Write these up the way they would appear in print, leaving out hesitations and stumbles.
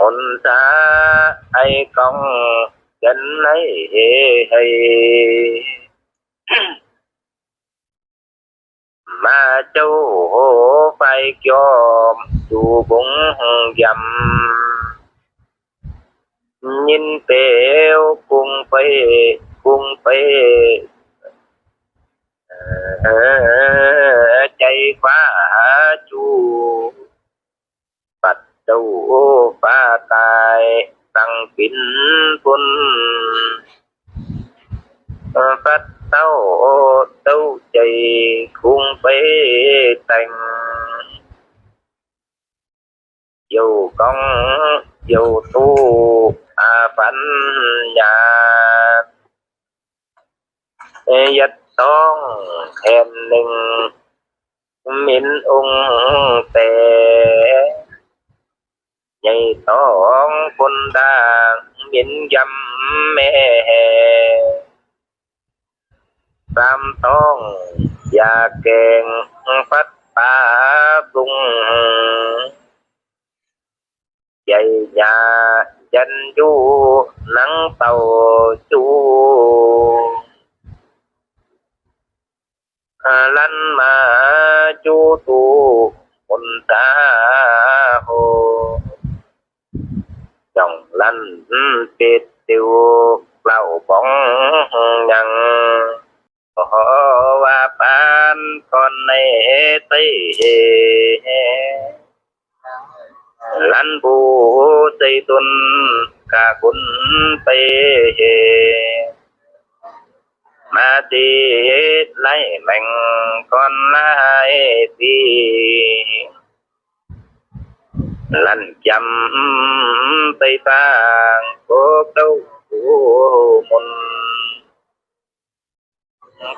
hồn xa ai công chân lấy hay mà châu hồ phải cho dù bụng dầm nhìn tèo cùng phải chạy phá chu bắt đầu phá tài tăng kín quân phát tao đâu chạy cùng phải thành dầu công dầu tu phấn nhà dắt tông khen linh miễn ung tề nhảy tông quân đàng miễn dâm mê tam tông và kèn phát ba tung dạy nhà chân chu nắng tàu chu lăn mà chu tu quân ta hồ dòng lăn tiệt tiêu lão bóng nhằng họ và ban con này tây lăn bù tây tuần cả quân tây mà đi lấy mình con lại đi lăn chăm tây vàng có đâu một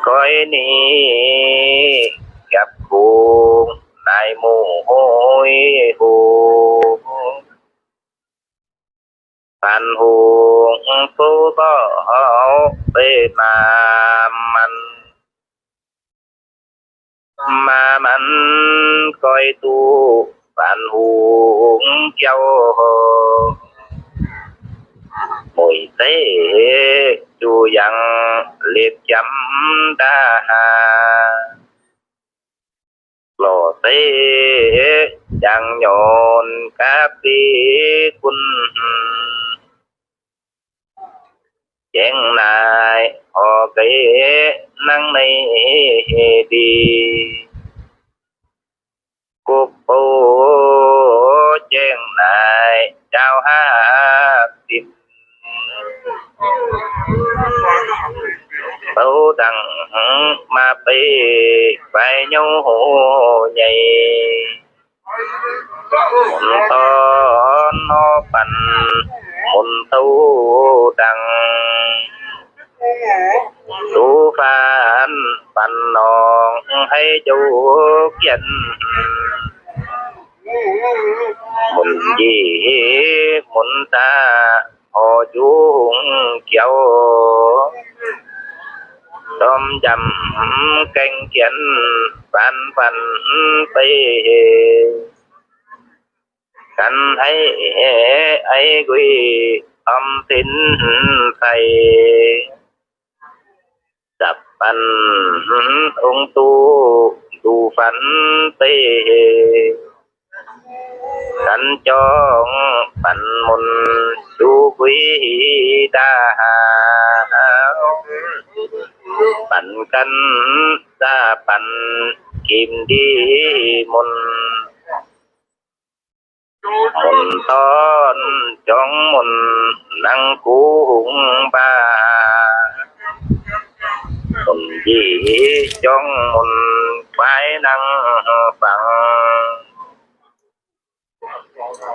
coi ni gặp cuồng lại mồ hôi hồ phan huống phố to về mà man coi tu phan huống châu mùi tế chu yang liệt chấm đa lò tế chẳng nhọn các đi quân chén này họ kể năng này đi cuộc bố chén này trao hát tìm bố đằng mà bê phải nhau hồ nhảy một to nó bắn một tâu đằng tu phan bắn nòng hay châu kiến một gì một ta họ chú kéo tôm chầm canh kiến phan phan tây căn ấy quy âm tín thầy đập pan ung tu phấn tây căn cho pan môn chú quý đa pan căn ra pan kim đi môn môn ton trong môn năng cú hùng ba môn gì trong môn phải năng bằng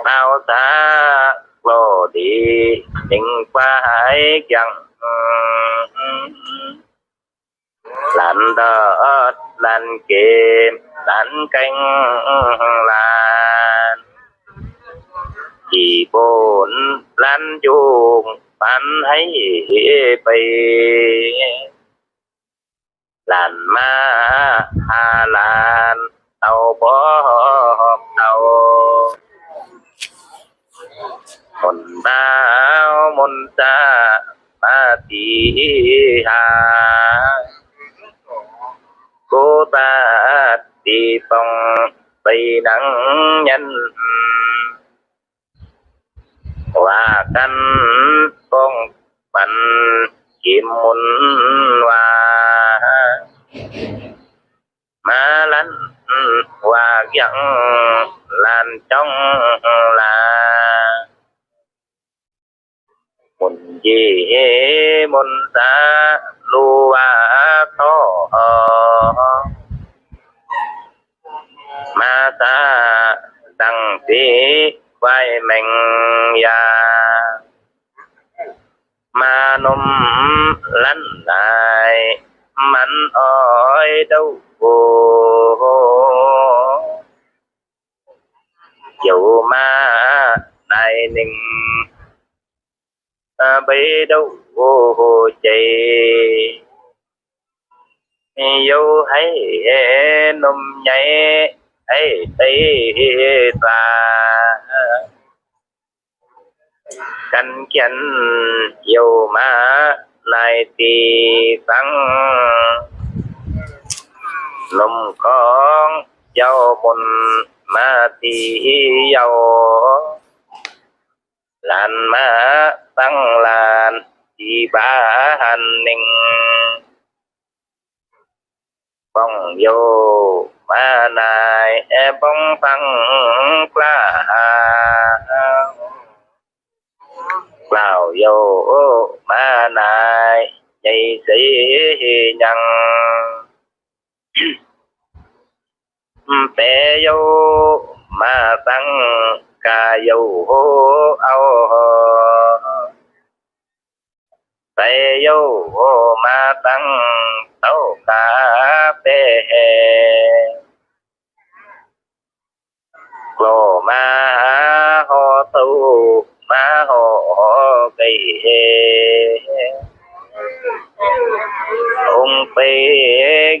bao ta lò đi những phải chẳng làn đợt làn kềm làn canh làn chỉ bốn làn chuồng bán hay bày làn ma hà làn tàu bó tàu นดาวมนตามาตีหาโกตาตีปองไปนังยันว่ากันป้องปันกิมมุนว่ามาลันว่ายังลานจ้องลามุนเย่มุนตาลูว่าท้อมาตาดังตีไว้แมงยามานมลันนายมันอ้อยđâu dầu ma này nình bị đâu chạy dâu hay nôm nhảy hay tây và canh chanh dầu ma này thì tăng nôm con dâu bồn ma thì dâu lan ma tăng lan thì ba hành ninh bông vô ma này bông tăng la vào vô ma này dây sĩ nhân bé vô ma tăng ca vô ao bé vô ma tăng tàu cá bé lô ma ho tu ma ho cây ông bé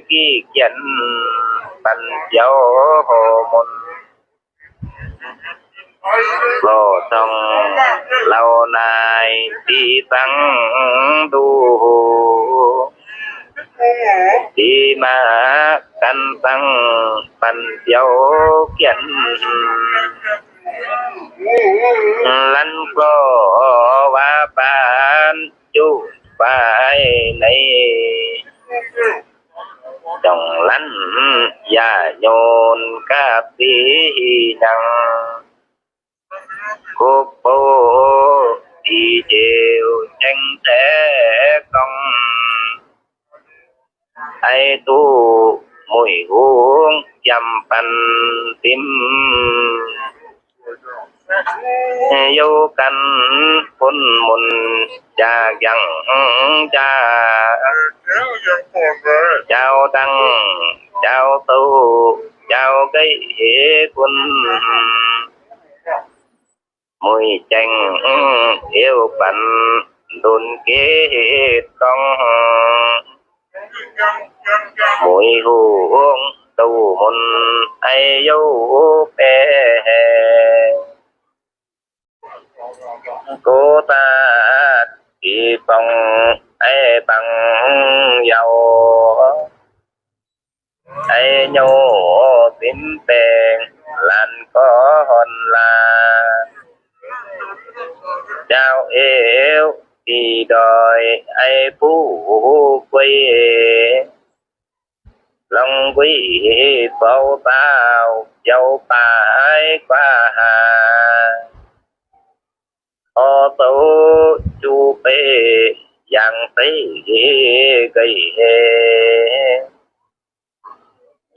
ghi chân bần dấu hồ môn lô sông lâu nay đi tăng đu đi mà căn tăng bần dấu kiến lăn có và bán chú phải này đồng lăn và nhôn cà tí năng cô bố đi chiều tranh thế công ai tu mùi uống dầm phần tim vô căn phun mùn cha dặn cha chào đăng chào tu chào cái quân mùi chanh yêu bận đồn kế con mùi hương tu môn ai dấu bé cô ta kỳ bông ai bằng dầu ai nhô tím bèn lan có hòn là chào yêu thì đòi ai phú quê lòng quý bao bao dâu phải qua hà ô tô chu bê giang tây gây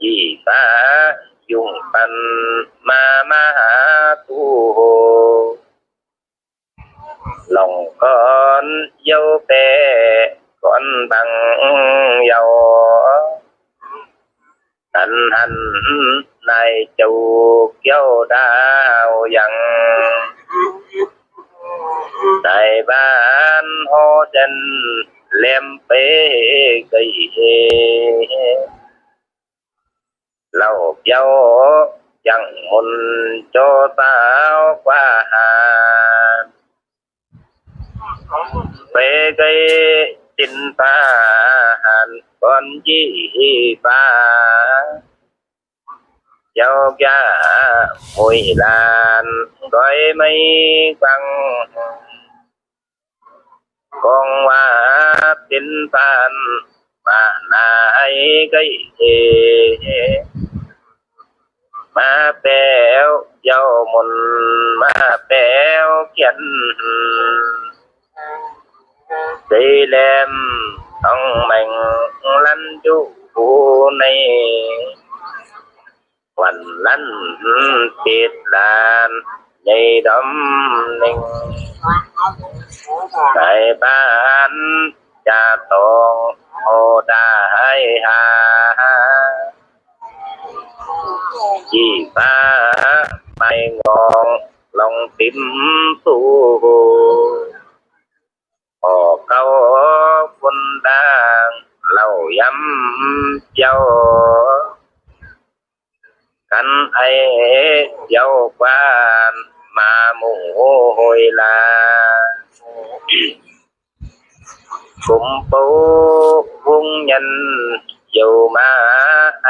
gì ta dùng phần ma tu hồ lòng con dâu bé con bằng dầu thành hành này chủ kêu đào dần đại ban hô chân lem bế cây lâu dâu chẳng muốn cho tao qua hà ไปไกลจินปาหันก่อนยี่ฟ้าเจ้ายาหวยลานก้อยไม่ฟังกองว่าจินปานมานาไอ้ไกลมาแปวเจ้ามนมาแปวเขียนสีแหลมต้องแม่งลันอยู่ในวันลันติดลานในดำหนึ่งในบ้านจะต้องโอได้หาจีฟ้าไม่งองลองติมสู่ออกเก้าคนดังเล่าย้ำเจ้ากันไอเจ้ากวานมาหมู่หอยลากุมปูวงยันอยู่มาไอ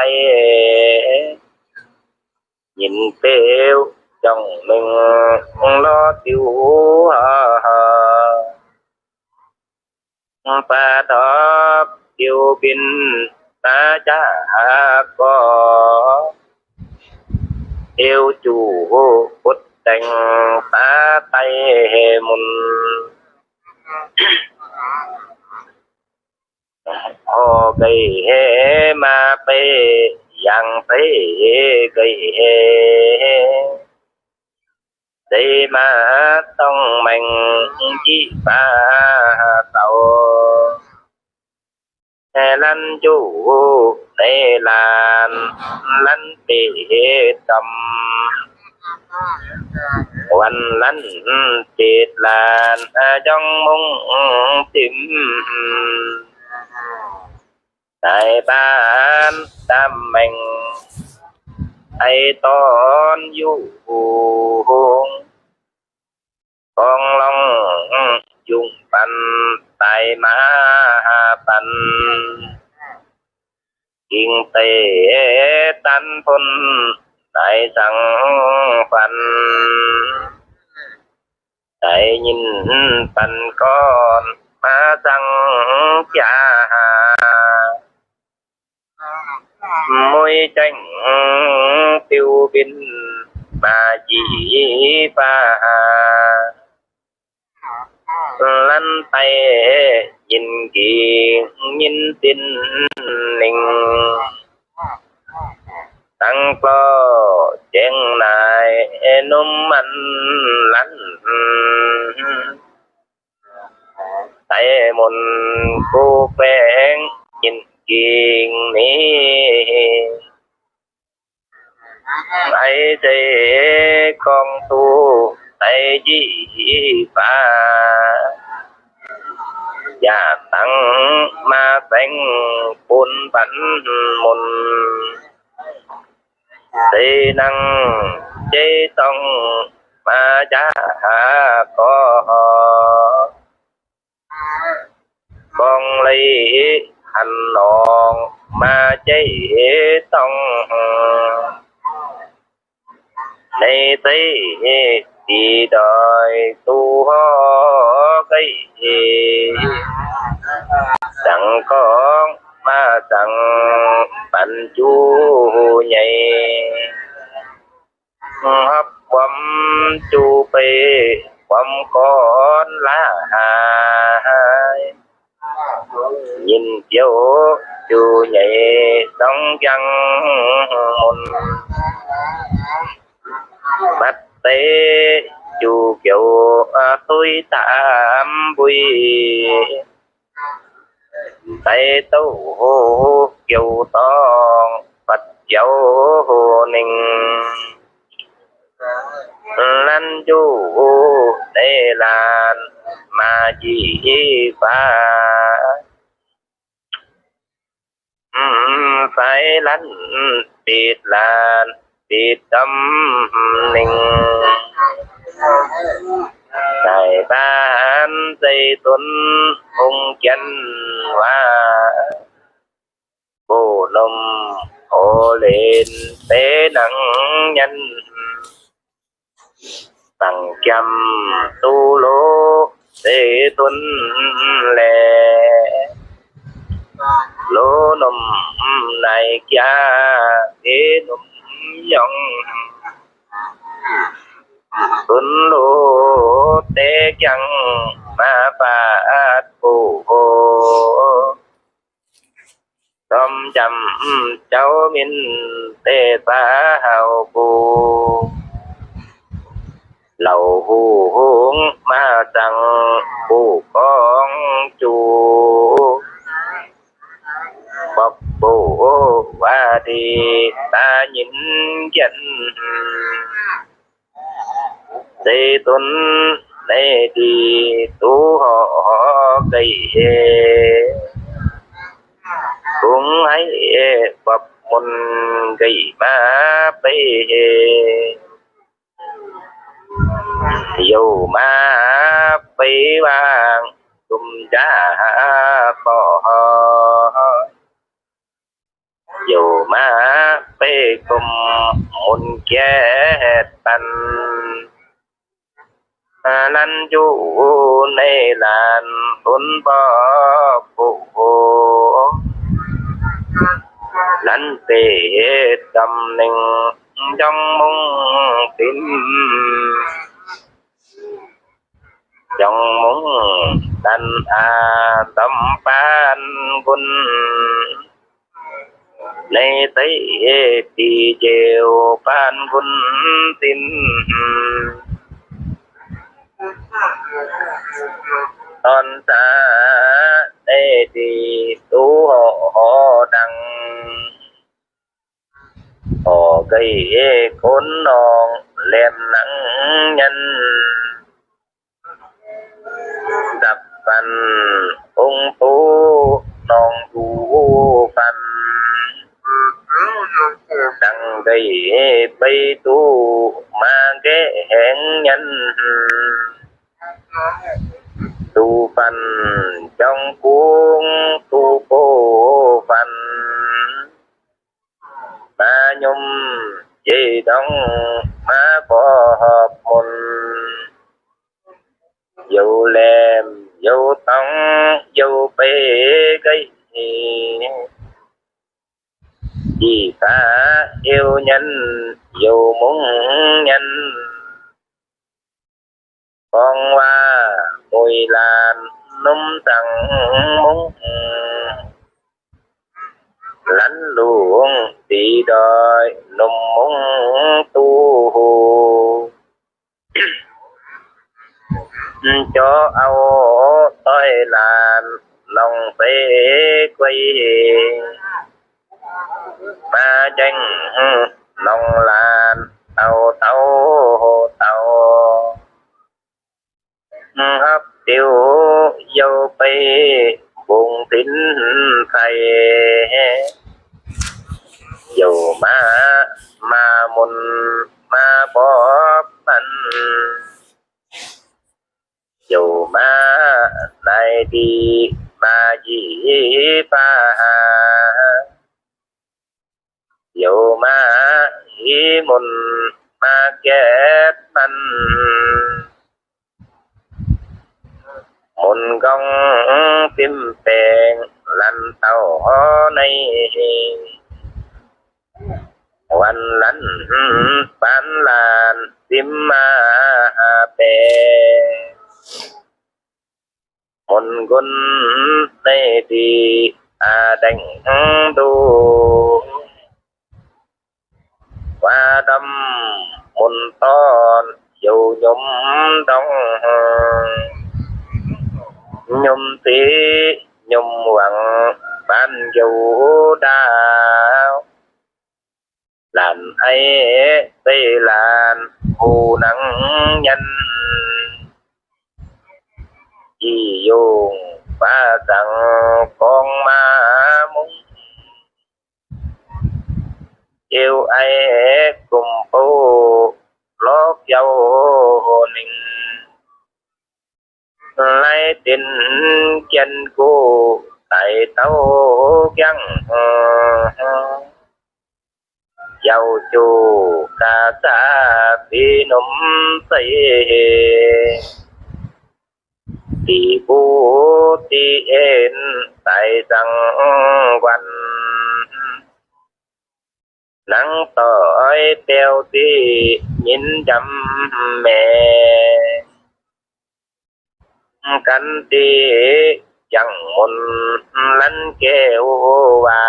ยินเตียวจ้องมึงรอติวปลาทอบติวบินตาจาก็เอวจูพุดแต่งตาไตมุนโอไกเฮมาเปยังเปไกเฮได้มาต้องแม่งจีป้าเต่าลันจูในลานลันเตตำวันลันเตตลานจ้องมุงติมในบ้านตำแม่งไอตอนอยู่กองลองยุ่งปันไตมาปันกิ่งเตตันพนไตสังปันไตยินปันก้อนมาสังจามวยจังติวบินมาจีฟ้าลันไปยินกียินตินหนึ่งตั้งปลอเจงนายนุ่มมันลันไตมนกูแปลงยินกีนี้ไอเจกองตูไอจีฟ้าอยากตั้งมาแต่งปุนปันมุนเสนังเจต้องมาจาก็กองเลยหันนองมาเจต้องในเตตีดอยตูฮอไกสังของมาสังปันจูใหญ่ฮับความจูไปความก้อนละหายยินเจียวจูใหญ่ต้องยังมุนบัดเตจูเกี่ยวตุยตามบุยไตเต้าเกี่ยวตองปัดเจ้าหนึ่งลันจูในลานมาจีฟ้าไฟลันติดลานติดตำหนึ่งในบ้าน ใจตนองค์จันว่าโบลมโอเลนเตนังยันตั้งจำตูโลเตตนแลโลนมในแก่เอนมยองตุนโลเตจังมาปาดปูโอตอมจำเจ้ามินเตสาเฮาปูเหล่าหูหงมาจังปูของจูบอกปูว่าดีตายินยันเตตนในดีตูหอไก่คุงให้ปับมุนไก่มาไปอยู่มาไปวางตุมจ้าปออยู่มาไปกุมมุนแก่ตันลันอยู่ในลานตุนปอปูลันเตตำหนึ่งจงมุงตินจงมุงตันอาตำปานกุนในไตตีเจวปานกุนตินตอนตาได้ดีตูหอดังโอไก่คนนองเล่มหนังยันดับฟันองปูนองดูฟันดังได้ไปตูมาแก่แหงยันตูฟันจองกุงตูโปฟันมายมเจดองมาปอบมนอยู่แลมอยู่ต้องอยู่ไปไกลจีขาเอวยันอยู่มุงยันฟองว่ามุยลานนุ่มตังมุงลันหลวงตีดอยนุ่มมุงตูจอเอาต้อยลานลองไปไกวมาจังลองลานเอาเต้าฮับเตียวโยไปบุงตินไทยอยู่มามุนมาบอบมันอยู่มาในดีมายีป้าอยู่มาฮีมุนมาแก้มันมุนกองติมแปงลันเต้าในวันลันปานลานติมมาเปมุนกุนในดีดังดูว่าดำมุนตอนอยู่ยมดองยมตียมหวังบ้านอยู่ดาวลานไอ้เตลานหูนังยันจีโยงป้าสังกองมามุงเอวไอ้กุมโปลอกเยาหนิง ไล่ตินเกียนกูไต่เต้ายังเยาจูกาซาปีนมใสตีบูตีเอ็นไต่สังวันนังต่อยเตียวตียินจำแม่กันตียังมนลันเกววา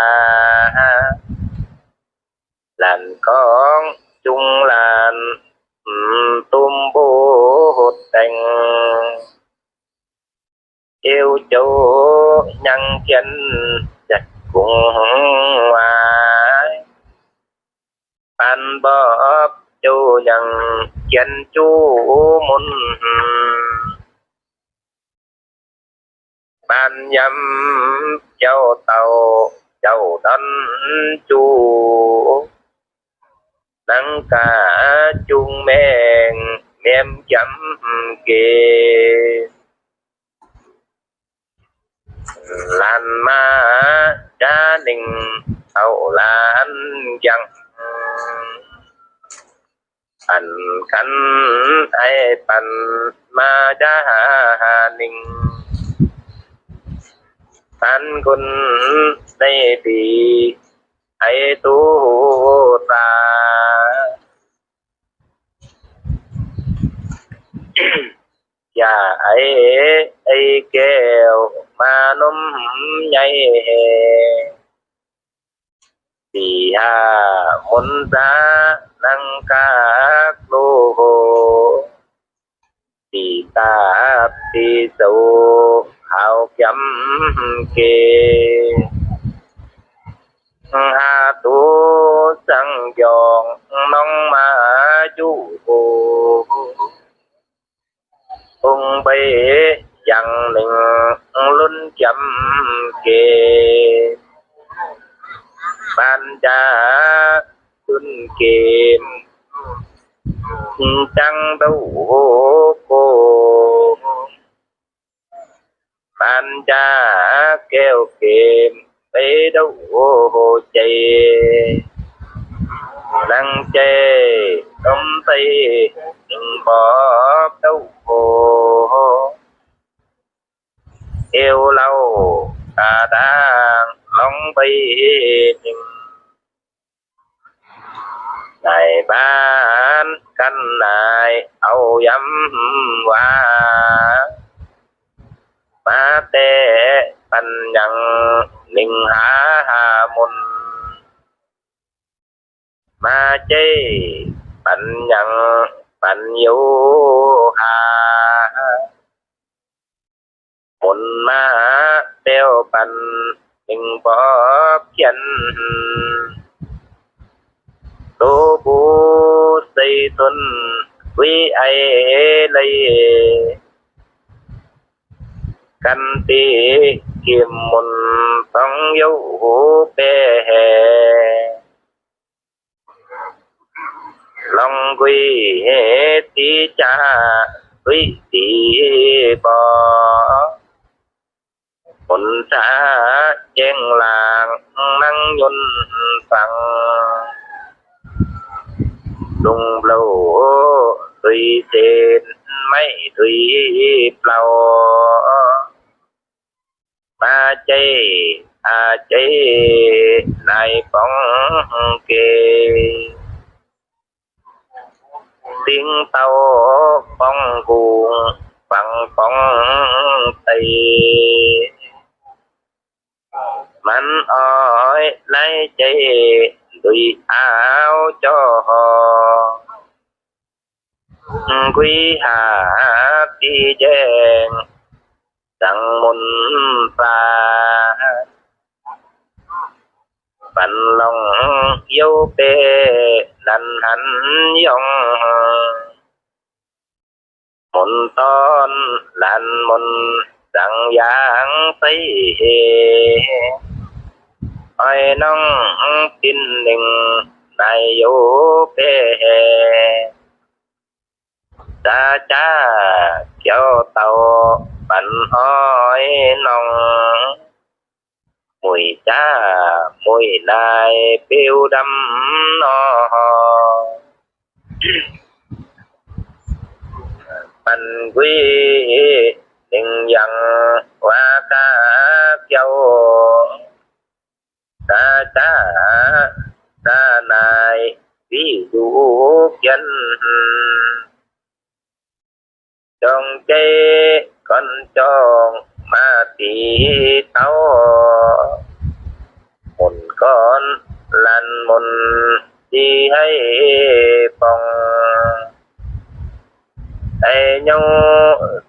ลันของจุงลานตุมบูแต่งเอวโจยังเขียนจัดกุงวายปันบอบจูยังเขียนจูมุนปันยำเจ้าเต่าเจ้าดันจูนังกาจุงแมงเมียมจำเกลานมาจาหนึ่งเอาลานยังอันกันไอปันมาจาหนึ่งปันคนได้ดีไอตูตาอย่าไอแก้วมานมใหญ่ตีหามนตานังกากโลตีตาตีโซขาวจำเกหาตูสังยองน้องมาจูองไปยังหนึ่งลุ้นจำเกปัญจาจุนเกมจังดูโกปัญจาแก้วเกมไปดูใจนังเจต้มตีจึงบอกดูเอวเราตาดางลองไปหนึ่งในบ้านกันนายเอาย้ำว่ามาแต่ปัญญังหนึ่งหามนมาเจปัญญังปัญโยหามนมาเตียวปันหนึ่งปอบเขียนโตบูสีทนวิไอเลยกันตีเกี่ยมมนต้องโยเปลองกุยตีจ้ากุยตีบอผลสาเจงลางนั่งยนฟังลุงเปล่าตุยเจนไม่ตุยเปล่ามาเจอาเจนายป้องเกสิงเต้าป้องกูฟังป้องตีมันอ้อยไล่เจดุยอ้าวจ่อกุยหาตีแจงจังมนปลาปันลองเยี่ยวเปดันหันยองมนตอนลันมนจังยางใสอ้อยน้องกินหนึ่งในโยเปตาจ้าเกี่ยวเต่า อ้อยน้องmùi cha mùi nai phiêu đắm no mình quý đừng dần qua ca châu ta cha ta này ví dụ dân trong cây con tròn mà tí tao một con lần một đi hay phòng ai nhau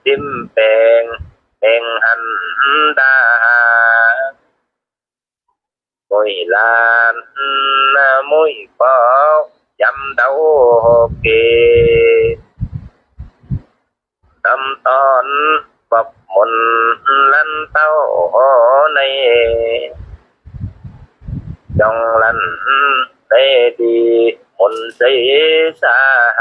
tim bèn bèn hành đa mùi lan mùi phó chăm đâu kì tâm ton bọc một lần tao này trong lần đây đi một giây xa